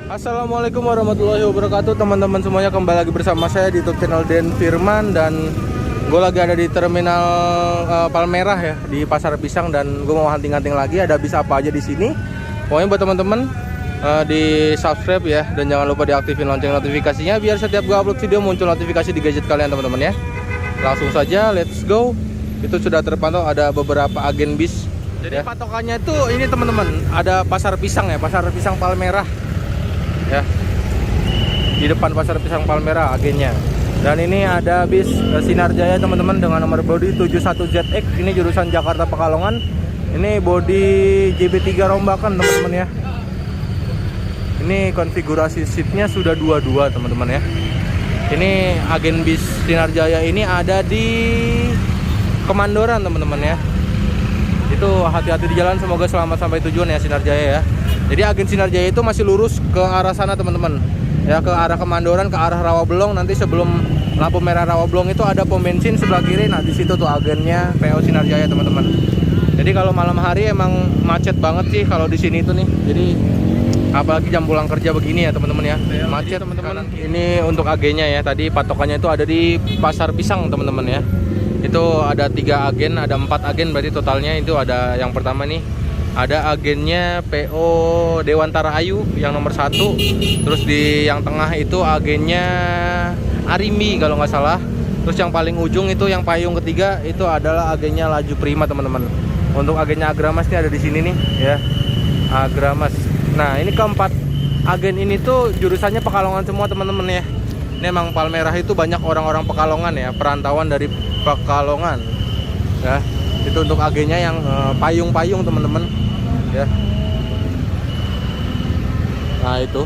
Assalamualaikum warahmatullahi wabarakatuh, teman-teman semuanya. Kembali lagi bersama saya di YouTube channel Den Firman. Dan gue lagi ada di terminal Palmerah ya, di Pasar Pisang. Dan gue mau hunting-hunting lagi, ada bis apa aja di sini. Pokoknya buat teman-teman di subscribe ya, dan jangan lupa diaktifin lonceng notifikasinya biar setiap gue upload video muncul notifikasi di gadget kalian teman-teman ya. Langsung saja, let's go. Itu sudah terpantau ada beberapa agen bis. Jadi patokannya itu ini teman-teman, ada Pasar Pisang ya, Pasar Pisang Palmerah ya, di depan Pasar Pisang Palmerah agennya. Dan ini ada bis Sinar Jaya teman-teman dengan nomor bodi 71ZX. Ini jurusan Jakarta Pekalongan. Ini bodi JB3 rombakan teman-teman ya. Ini konfigurasi seatnya sudah 22 teman-teman ya. Ini agen bis Sinar Jaya ini ada di Kemandoran teman-teman ya. Itu hati-hati di jalan, semoga selamat sampai tujuan ya Sinar Jaya ya. Jadi agen Sinar Jaya itu masih lurus ke arah sana teman-teman ya, ke arah Kemandoran, ke arah Rawabelong. Nanti sebelum lampu merah Rawabelong itu ada pom bensin sebelah kiri. Nah di situ tuh agennya PO Sinar Jaya teman-teman. Jadi kalau malam hari emang macet banget sih kalau di sini itu nih. Jadi apalagi jam pulang kerja begini ya teman-teman ya, macet teman-teman. Ini untuk agennya ya, tadi patokannya itu ada di Pasar Pisang teman-teman ya. Itu ada 3 agen, ada 4 agen berarti totalnya. Itu ada yang pertama nih, ada agennya PO Dewantara Ayu yang nomor 1. Terus di yang tengah itu agennya Arimbi kalau nggak salah. Terus yang paling ujung itu yang payung ketiga itu adalah agennya Laju Prima teman-teman. Untuk agennya Agramas nih ada di sini nih ya, Agramas. Nah ini keempat agen ini tuh jurusannya Pekalongan semua teman-teman ya. Ini emang Palmerah itu banyak orang-orang Pekalongan ya, perantauan dari Pekalongan ya. Itu untuk agennya yang payung-payung teman-teman ya. Nah itu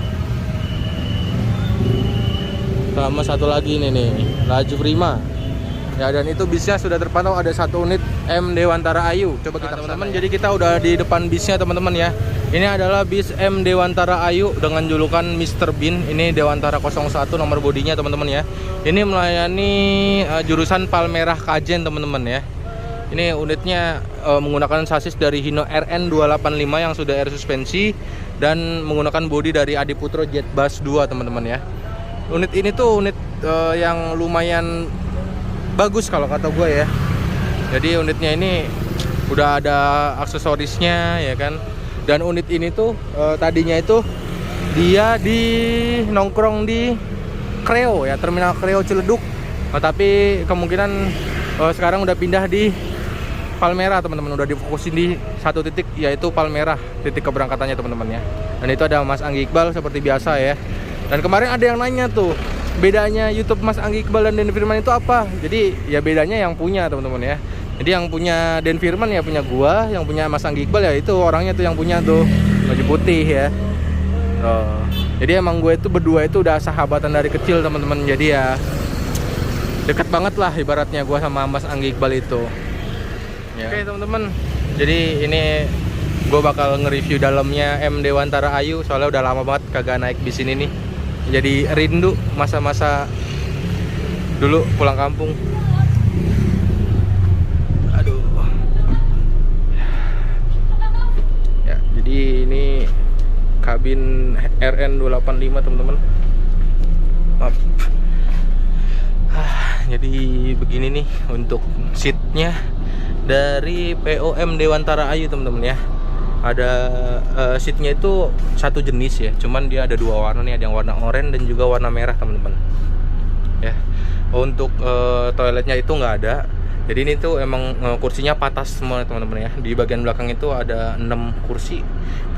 sama satu lagi ini nih, Laju Prima ya. Dan itu bisnya sudah terpantau ada 1 unit M Dewantara Ayu. Coba kita teman-teman, jadi kita udah di depan bisnya teman-teman ya. Ini adalah bis M Dewantara Ayu dengan julukan Mr. Bean. Ini Dewantara 01 nomor bodinya teman-teman ya. Ini melayani jurusan Palmerah Kajen teman-teman ya. Ini unitnya menggunakan sasis dari Hino RN 285 yang sudah air suspensi dan menggunakan bodi dari Adiputro Jetbus 2 teman-teman ya. Unit ini tuh unit yang lumayan bagus kalau kata gue ya. Jadi unitnya ini udah ada aksesorisnya ya kan. Dan unit ini tuh tadinya itu dia di nongkrong di Kreo ya, Terminal Kreo Ciledug. Tapi kemungkinan sekarang udah pindah di Palmerah teman-teman, udah difokusin di satu titik yaitu Palmerah, titik keberangkatannya teman-teman ya. Dan itu ada Mas Anggi Iqbal seperti biasa ya. Dan kemarin ada yang nanya tuh, bedanya YouTube Mas Anggi Iqbal dan Den Firman itu apa? Jadi ya bedanya yang punya teman-teman ya. Jadi yang punya Den Firman ya punya gua, yang punya Mas Anggi Iqbal ya itu orangnya tuh yang punya tuh baju putih ya. Jadi emang gue itu berdua itu udah sahabatan dari kecil teman-teman. Jadi ya deket banget lah ibaratnya gua sama Mas Anggi Iqbal itu. Ya. Oke teman-teman, jadi ini gue bakal nge-review dalamnya M Dewantara Ayu. Soalnya udah lama banget kagak naik bis ini nih. Jadi rindu masa-masa dulu pulang kampung. Aduh. Ya, jadi ini kabin RN 285 teman-teman. Maaf. Jadi begini nih untuk seatnya dari POM Dewantara Ayu teman-teman ya. Ada seatnya itu satu jenis ya, cuman dia ada 2 warna nih, ada yang warna oranye dan juga warna merah teman-teman ya. Untuk toiletnya itu nggak ada. Jadi ini tuh emang kursinya patas semua teman-teman ya. Di bagian belakang itu ada 6 kursi.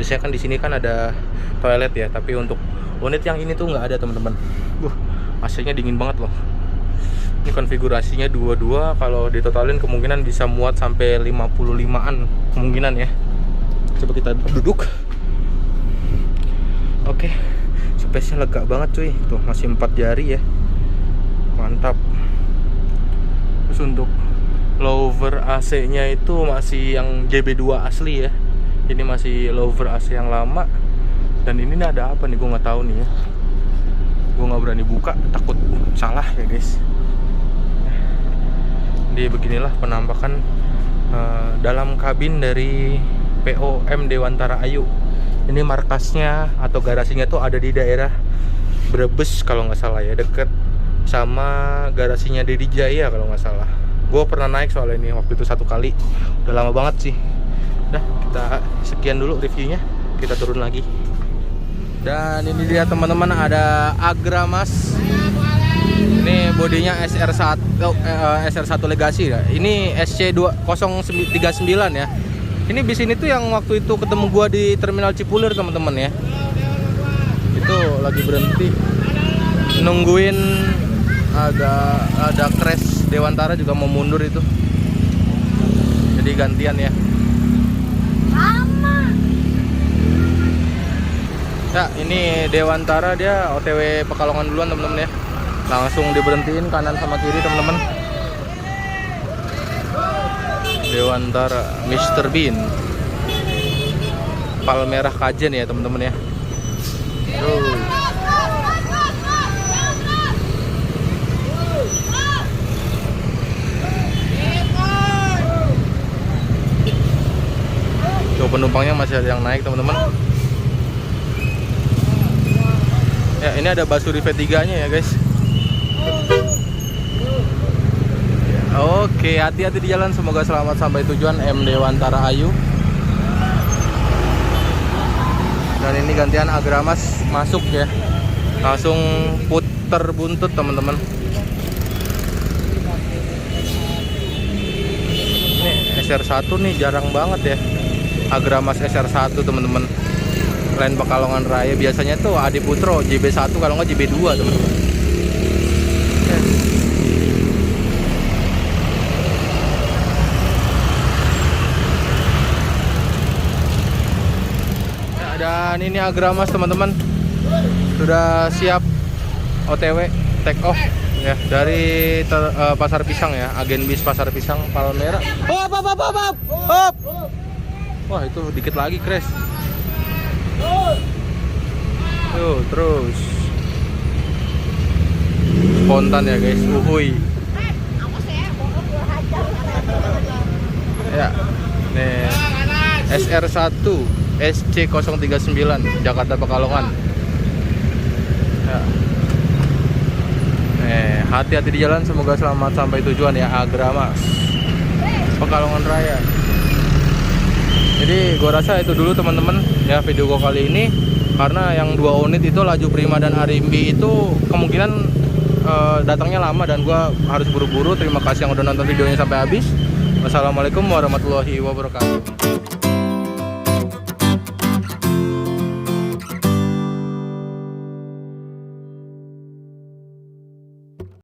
Biasanya kan di sini kan ada toilet ya, tapi untuk unit yang ini tuh nggak ada teman-teman. AC-nya dingin banget loh. Ini konfigurasinya 22, kalau ditotalin kemungkinan bisa muat sampai 55-an kemungkinan ya. Coba kita duduk. Oke, space-nya lega banget cuy. Tuh masih 4 jari ya. Mantap. Terus untuk lower AC-nya itu masih yang JB2 asli ya. Ini masih lower AC yang lama. Dan ini ada apa nih, gue nggak tahu nih ya. Gue nggak berani buka, takut salah ya guys. Jadi beginilah penampakan dalam kabin dari POM Dewantara Ayu. Ini markasnya atau garasinya tuh ada di daerah Brebes kalau nggak salah ya, deket sama garasinya Dedi Jaya kalau nggak salah. Gue pernah naik soal ini waktu itu 1 kali, udah lama banget sih. Udah, kita sekian dulu reviewnya, kita turun lagi. Dan ini dia teman-teman, ada Agramas. Ini bodinya SR1 Legacy ya. Ini SC2039 ya. Ini bis ini tuh yang waktu itu ketemu gua di Terminal Cipulir teman-teman ya. Itu lagi berhenti nungguin ada crash Dewantara juga mau mundur itu. Jadi gantian ya. Ya, ini Dewantara dia OTW Pekalongan duluan teman-teman ya. Langsung diberhentiin kanan sama kiri teman-teman. Dewantara Mr. Bean Palmerah Kajen ya teman-teman ya. Tuh penumpangnya masih ada yang naik teman-teman. Ya, ini ada Basuri V3 nya ya guys. Oke, hati-hati di jalan, semoga selamat sampai tujuan. M Dewantara Ayu. Dan ini gantian Agramas masuk ya. Langsung puter buntut teman-teman. Ini SR1 nih jarang banget ya. Agramas SR1 teman-teman. Lain Pekalongan Raya biasanya tuh Adi Putro JB1 kalau nggak JB2 teman-teman. Dan ini Agramas teman-teman sudah siap OTW take off ya dari Pasar Pisang ya, agen bis Pasar Pisang Palmerah. Hop. Wah, itu dikit lagi crash. Tuh, terus spontan ya guys, uhuy. Ya, nih SR1 SC039 Jakarta Pekalongan. Ya. Hati-hati di jalan, semoga selamat sampai tujuan ya. Agramas Pekalongan Raya. Jadi gua rasa itu dulu teman-teman ya video gua kali ini, karena yang 2 unit itu Laju Prima dan Arimbi itu kemungkinan datangnya lama dan gua harus buru-buru. Terima kasih yang udah nonton videonya sampai habis. Wassalamualaikum warahmatullahi wabarakatuh.